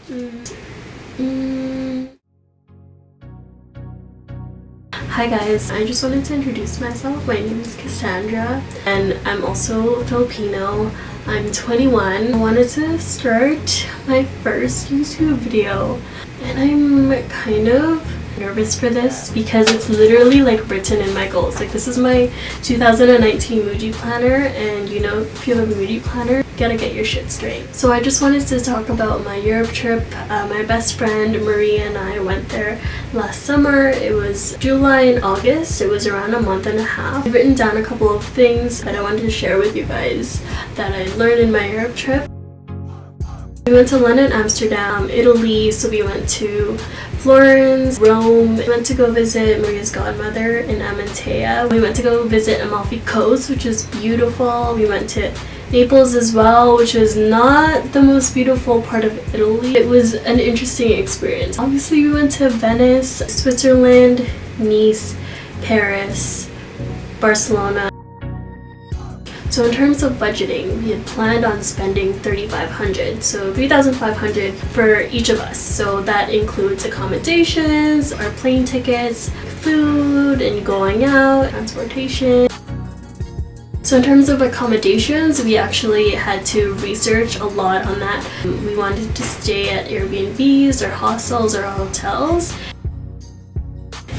Hi guys, I just wanted to introduce myself. My name is Cassandra and I'm also Filipino. I'm 21. I wanted to start my first YouTube video and I'm kind of nervous for this because it's literally like written in my goals. Like, this is my 2019 Moody planner, and you know, if you have a Moody planner, you gotta get your shit straight. So I just wanted to talk about my Europe trip. My best friend Marie and I went there last summer. It was July and August. It was around a month and a half. I've written down a couple of things that I wanted to share with you guys that I learned in my Europe trip. We went to London, Amsterdam, Italy, so we went to Florence, Rome. We went to go visit Maria's godmother in Amantea. We went to go visit Amalfi Coast, which is beautiful. We went to Naples as well, which was not the most beautiful part of Italy. It was an interesting experience. Obviously, we went to Venice, Switzerland, Nice, Paris, Barcelona. So in terms of budgeting, we had planned on spending $3,500, so $3,500 for each of us. So that includes accommodations, our plane tickets, food, and going out, transportation. So in terms of accommodations, we actually had to research a lot on that. We wanted to stay at Airbnbs or hostels or hotels.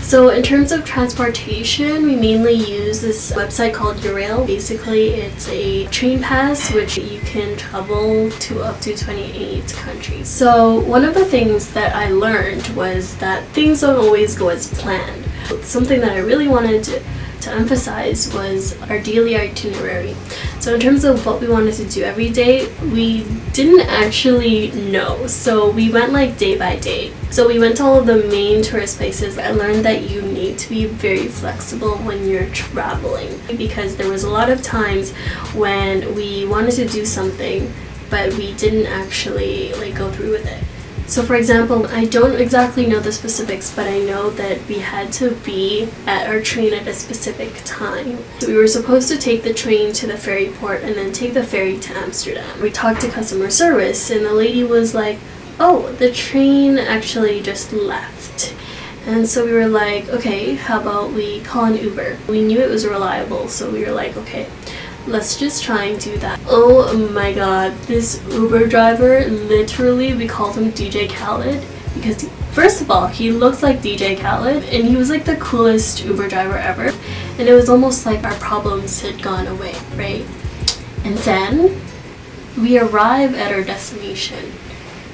So in terms of transportation, we mainly use this website called Eurail. Basically, it's a train pass which you can travel to up to 28 countries. So one of the things that I learned was that things don't always go as planned. Something that I really wanted to emphasize was our daily itinerary. So in terms of what we wanted to do every day, we didn't actually know. So we went like day by day. So we went to all of the main tourist places. I learned that you need to be very flexible when you're traveling, because there was a lot of times when we wanted to do something but we didn't actually like go through with it. So for example, I don't exactly know the specifics, but I know that we had to be at our train at a specific time. So we were supposed to take the train to the ferry port and then take the ferry to Amsterdam. We talked to customer service and the lady was like, oh, the train actually just left. And so we were like, okay, how about we call an Uber? We knew it was reliable, so we were like, okay, let's just try and do that. Oh my god, this Uber driver, literally we called him DJ Khaled because first of all, he looked like DJ Khaled and he was like the coolest Uber driver ever, and it was almost like our problems had gone away, right? And then we arrive at our destination.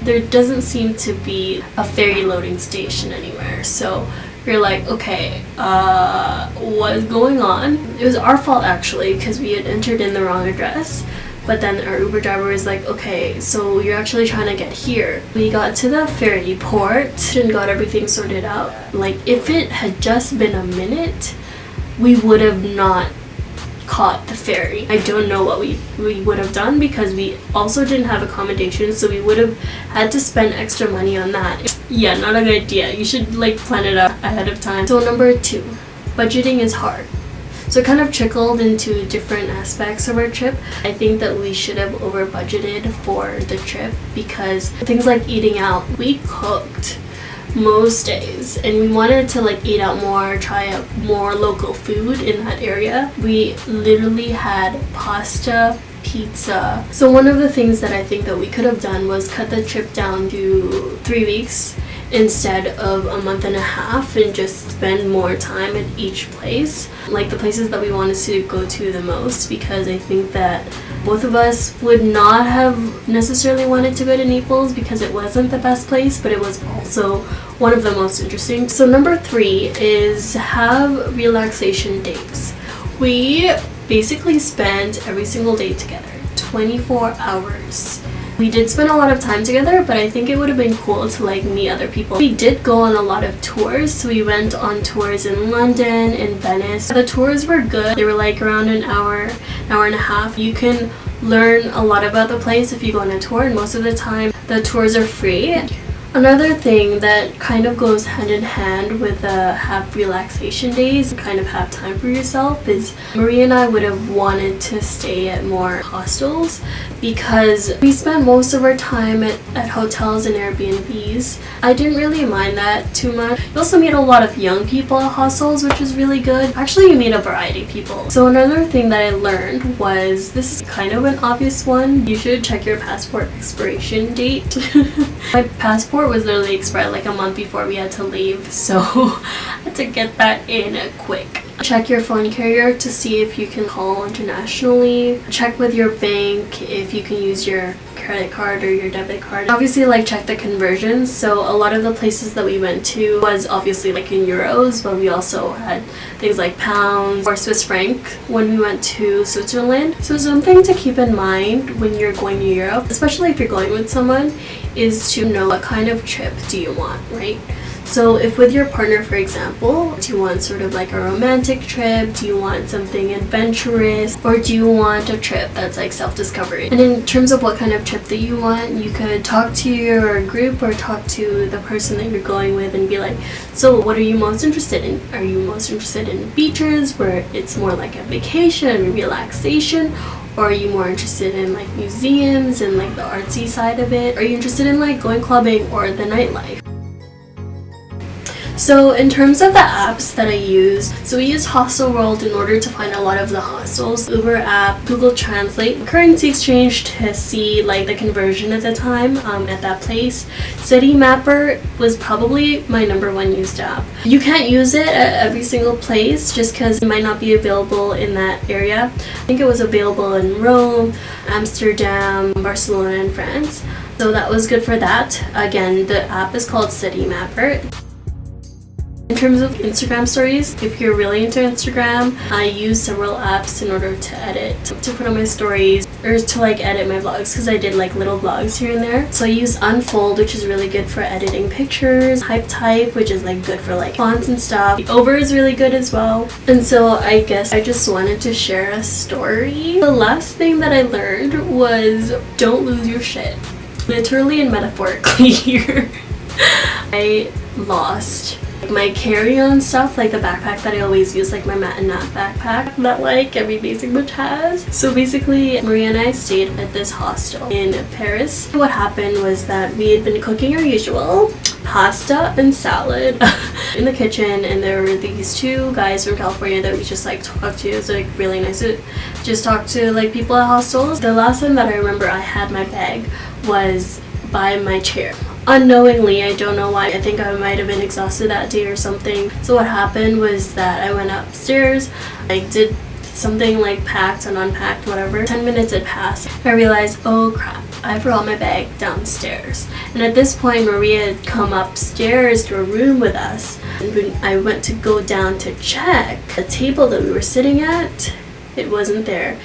There doesn't seem to be a ferry loading station anywhere, so we're like, okay, what is going on? It was our fault actually because we had entered in the wrong address, but then our Uber driver was like, okay, so you're actually trying to get here. We got to the ferry port and got everything sorted out. Like, if it had just been a minute, we would have not caught the ferry. I don't know what we would have done because we also didn't have accommodations, so we would have had to spend extra money on that. Yeah, not a good idea. You should like plan it out ahead of time. So number 2, budgeting is hard. So it kind of trickled into different aspects of our trip. I think that we should have over budgeted for the trip because things like eating out, we cooked most days and we wanted to like eat out more, try out more local food in that area. We literally had pasta, pizza. So one of the things that I think that we could have done was cut the trip down to 3 weeks instead of a month and a half and just spend more time at each place, like the places that we wanted to go to the most, because I think that both of us would not have necessarily wanted to go to Naples because it wasn't the best place, but it was also one of the most interesting. So number 3 is have relaxation days. We basically spent every single day together, 24 hours. We did spend a lot of time together, but I think it would have been cool to like meet other people. We did go on a lot of tours. So we went on tours in London, in Venice. The tours were good. They were like around an hour and a half. You can learn a lot about the place if you go on a tour, and most of the time the tours are free. Another thing that kind of goes hand in hand with the have relaxation days, kind of have time for yourself, is Maria and I would have wanted to stay at more hostels because we spent most of our time at hotels and Airbnbs. I didn't really mind that too much. You also meet a lot of young people at hostels, which is really good. Actually, you meet a variety of people. So another thing that I learned was, this is kind of an obvious one, you should check your passport expiration date. My passport was literally expired like a month before we had to leave, so I had to get that in quick. Check your phone carrier to see if you can call internationally. Check with your bank if you can use your credit card or your debit card. Obviously, like, check the conversions. So a lot of the places that we went to was obviously like in euros, but we also had things like pounds or Swiss franc when we went to Switzerland. So something to keep in mind when you're going to Europe, especially if you're going with someone, is to know what kind of trip do you want, right? So if with your partner, for example, do you want sort of like a romantic trip? Do you want something adventurous? Or do you want a trip that's like self-discovery? And in terms of what kind of trip that you want, you could talk to your group or talk to the person that you're going with and be like, so what are you most interested in? Are you most interested in beaches where it's more like a vacation, relaxation? Or are you more interested in like museums and like the artsy side of it? Are you interested in like going clubbing or the nightlife? So in terms of the apps that I use, so we use Hostelword in order to find a lot of the hostels, Uber app, Google Translate, currency exchange to see like the conversion at the time at that place. Citymapper was probably my #1 used app. You can't use it at every single place just because it might not be available in that area. I think it was available in Rome, Amsterdam, Barcelona, and France. So that was good for that. Again, the app is called Citymapper. In terms of Instagram stories, if you're really into Instagram, I use several apps in order to edit, to put on my stories, or to like edit my vlogs, because I did like little vlogs here and there. So I use Unfold, which is really good for editing pictures, Type, which is like good for like fonts and stuff. Over is really good as well. And so I guess I just wanted to share a story. The last thing that I learned was don't lose your shit. Literally and metaphorically here. I lost my carry-on stuff, like the backpack that I always use, like my Matt and Nat backpack that like every basic bitch has. So basically, Maria and I stayed at this hostel in Paris. What happened was that we had been cooking our usual pasta and salad in the kitchen, and there were these two guys from California that we just like talked to. It's like really nice to just talk to like people at hostels. The last time that I remember I had my bag was by my chair. Unknowingly, I don't know why, I think I might have been exhausted that day or something. So what happened was that I went upstairs, I did something like packed and unpacked, whatever. 10 minutes had passed. I realized, oh crap, I brought my bag downstairs. And at this point, Maria had come upstairs to a room with us. And when I went to go down to check the table that we were sitting at, it wasn't there.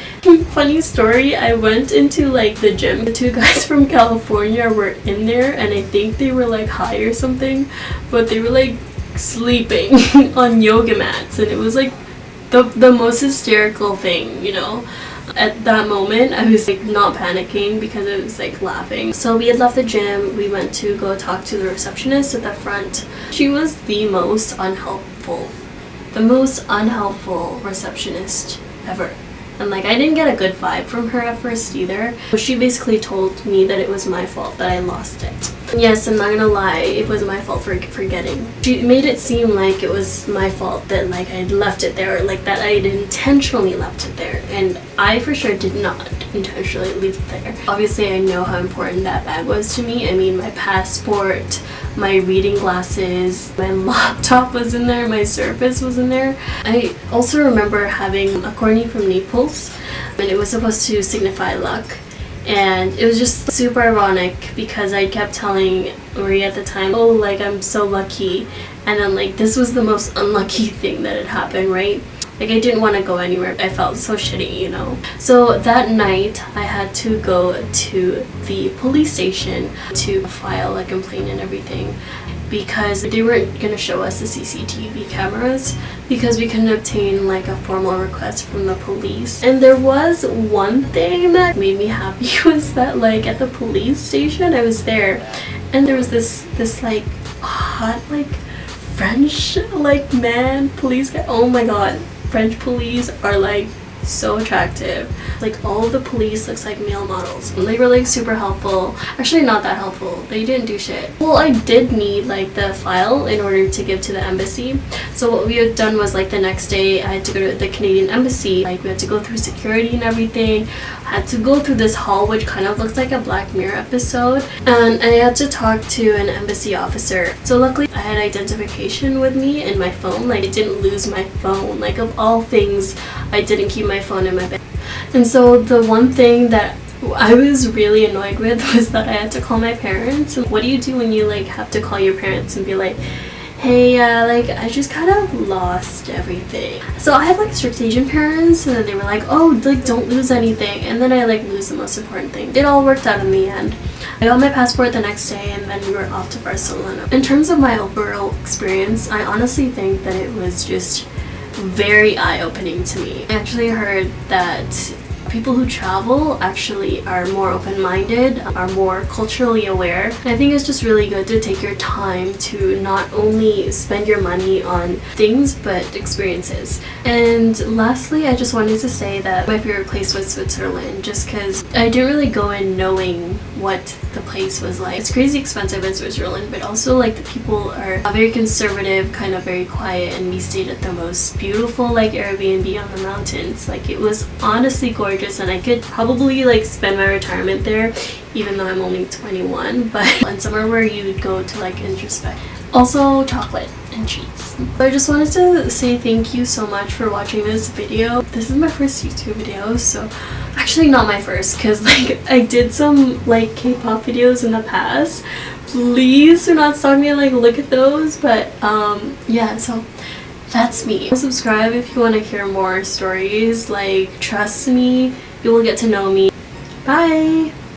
Funny story, I went into like the gym. The two guys from California were in there, and I think they were like high or something, but they were like sleeping on yoga mats, and it was like the most hysterical thing, you know. At that moment, I was like not panicking because I was like laughing. So we had left the gym, we went to go talk to the receptionist at the front. She was the most unhelpful receptionist ever. And like, I didn't get a good vibe from her at first either. But she basically told me that it was my fault that I lost it. Yes, I'm not gonna lie, it was my fault for forgetting. She made it seem like it was my fault that like I left it there, or like that I intentionally left it there. And I for sure did not intentionally leave it there. Obviously, I know how important that bag was to me. I mean, my passport, my reading glasses, my laptop was in there, my Surface was in there. I also remember having a corny from Naples, and it was supposed to signify luck. And it was just super ironic because I kept telling Maria at the time, oh, like, I'm so lucky. And then, like, this was the most unlucky thing that had happened, right? Like, I didn't want to go anywhere. I felt so shitty, you know? So that night, I had to go to the police station to file a complaint and everything, because they weren't going to show us the CCTV cameras because we couldn't obtain like a formal request from the police. And there was one thing that made me happy was that like at the police station, I was there And there was this like hot like French like man police guy. Oh my god, French police are like so attractive. Like all of the police looks like male models. They were like super helpful. Actually not that helpful. They didn't do shit. Well, I did need like the file in order to give to the embassy. So what we had done was like the next day I had to go to the Canadian embassy. Like we had to go through security and everything. I had to go through this hall which kind of looks like a Black Mirror episode, and I had to talk to an embassy officer. So luckily I had identification with me in my phone. Like I didn't lose my phone. Like of all things, I didn't keep my phone in my bag. And so the one thing that I was really annoyed with was that I had to call my parents. And what do you do when you like have to call your parents and be like, hey, like I just kind of lost everything. So I had like strict Asian parents, and then they were like, oh, like don't lose anything. And then I like lose the most important thing. It all worked out in the end. I got my passport the next day, and then we were off to Barcelona. In terms of my overall experience, I honestly think that it was just very eye-opening to me. I actually heard that people who travel actually are more open-minded, are more culturally aware. And I think it's just really good to take your time to not only spend your money on things but experiences. And lastly, I just wanted to say that my favorite place was Switzerland, just because I didn't really go in knowing what the place was like. It's crazy expensive in Switzerland, but also like the people are very conservative, kind of very quiet, and we stayed at the most beautiful like Airbnb on the mountains. Like it was honestly gorgeous, and I could probably like spend my retirement there even though I'm only 21, but and somewhere where you would go to like introspect. Also chocolate and cheese. I just wanted to say thank you so much for watching this video. This is my first YouTube video, so actually not my first, because like I did some like K-pop videos in the past. Please do not stop me and like look at those, but yeah, so that's me. Subscribe if you want to hear more stories. Like trust me, you will get to know me. Bye.